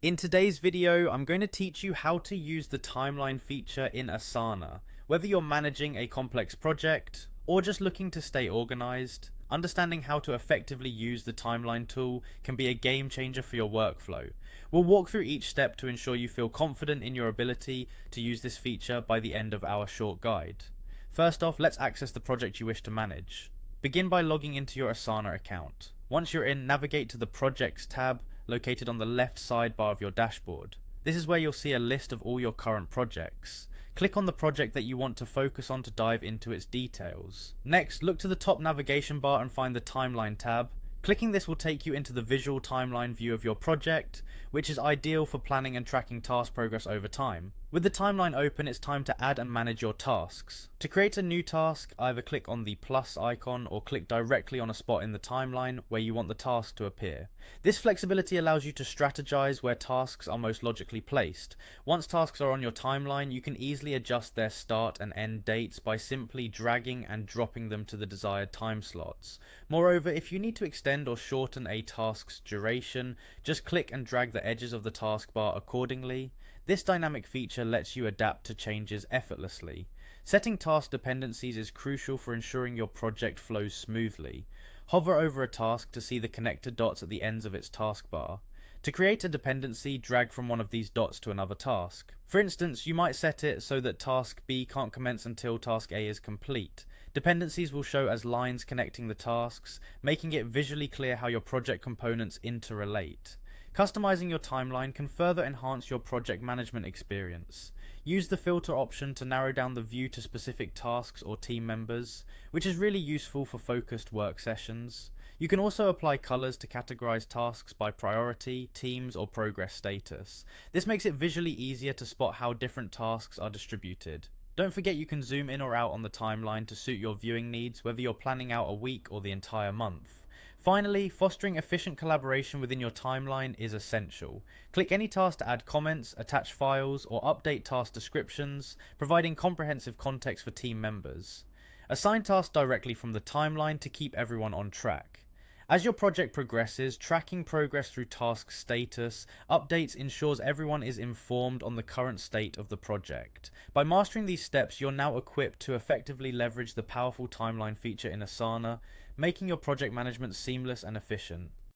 In today's video, I'm going to teach you how to use the timeline feature in Asana. Whether you're managing a complex project or just looking to stay organized, understanding how to effectively use the timeline tool can be a game changer for your workflow. We'll walk through each step to ensure you feel confident in your ability to use this feature by the end of our short guide. First off, let's access the project you wish to manage. Begin by logging into your Asana account. Once you're in, navigate to the Projects tab located on the left sidebar of your dashboard. This is where you'll see a list of all your current projects. Click on the project that you want to focus on to dive into its details. Next, look to the top navigation bar and find the Timeline tab. Clicking this will take you into the visual timeline view of your project, which is ideal for planning and tracking task progress over time. With the timeline open, it's time to add and manage your tasks. To create a new task, either click on the plus icon or click directly on a spot in the timeline where you want the task to appear. This flexibility allows you to strategize where tasks are most logically placed. Once tasks are on your timeline, you can easily adjust their start and end dates by simply dragging and dropping them to the desired time slots. Moreover, if you need to extend or shorten a task's duration, just click and drag the edges of the taskbar accordingly. This dynamic feature lets you adapt to changes effortlessly. Setting task dependencies is crucial for ensuring your project flows smoothly. Hover over a task to see the connected dots at the ends of its taskbar. To create a dependency, drag from one of these dots to another task. For instance, you might set it so that task B can't commence until task A is complete. Dependencies will show as lines connecting the tasks, making it visually clear how your project components interrelate. Customizing your timeline can further enhance your project management experience. Use the filter option to narrow down the view to specific tasks or team members, which is really useful for focused work sessions. You can also apply colors to categorize tasks by priority, teams, or progress status. This makes it visually easier to spot how different tasks are distributed. Don't forget you can zoom in or out on the timeline to suit your viewing needs, whether you're planning out a week or the entire month. Finally, fostering efficient collaboration within your timeline is essential. Click any task to add comments, attach files, or update task descriptions, providing comprehensive context for team members. Assign tasks directly from the timeline to keep everyone on track. As your project progresses, tracking progress through task status updates ensures everyone is informed on the current state of the project. By mastering these steps, you're now equipped to effectively leverage the powerful timeline feature in Asana, making your project management seamless and efficient.